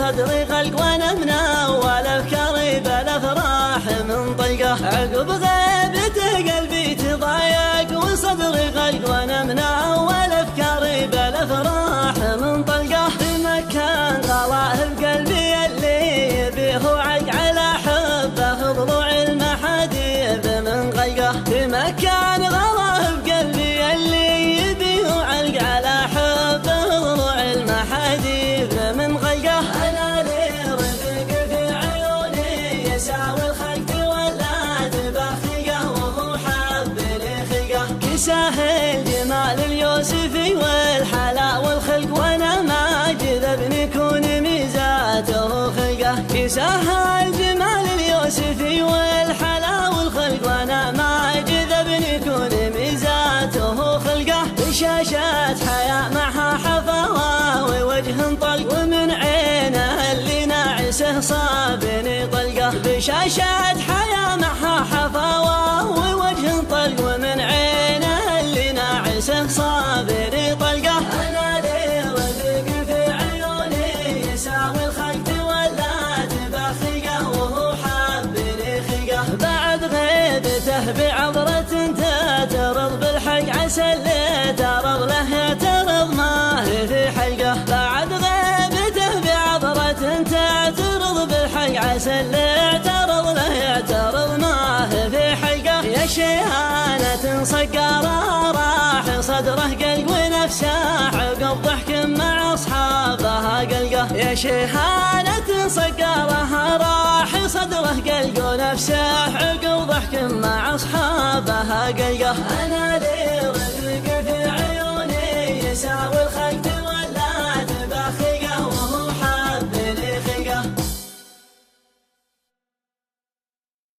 صدري غلق وانا من اول افكاري بالافراح من طلقه. عقب غيبته قلبي تضايق وصدري غلق وانا من اول افكاري بالافراح من طلقه. في مكان غلاه بقلبي اللي يبيه وعق على حبه ضلوع المحاديب من غلقه. في مكان غلاه بقلبي اللي يبيه وعق على حبه ضلوع المحاديب من غلقه. انا لي رفيق في عيوني يساوي الخلق ولا تبخيقه وهو حب لي خلقه. كساه الجمال اليوسفي والحلا والخلق وانا ما جذبني كون ميزاته خلقه. كساه الجمال اليوسفي والحلا والخلق وانا ما جذبني كون ميزاته خلقه. بشاشات حياة معها حفاوة ووجه طلق ومن عينه اللي ناعسه صابني طلقه. بشاشات حياة معها حفاوة ووجه طلق ومن عينه اللي ناعسه صابني طلقه. انا لي رفيق في عيوني يساوي الخلق ولا تبخيقه وهو حب لي خلقه. بعد غيبته بعبرة تعترض بالحق عسى اللي تعرض له يعترض ما هي في حلقه. بعد غيبته بعبرة تعترض بالحق عسى اللي يعترض له يعترض ما هي في حلقه. يا شيهانة صقارة راح صدره قلق ونفسه عقب ضحك مع اصحابها قلقه. يا شيهانة صقارة راح صدره قلق ونفسه عقب ضحك مع اصحابها قلقه. انا لي رفيق في عيوني يساوي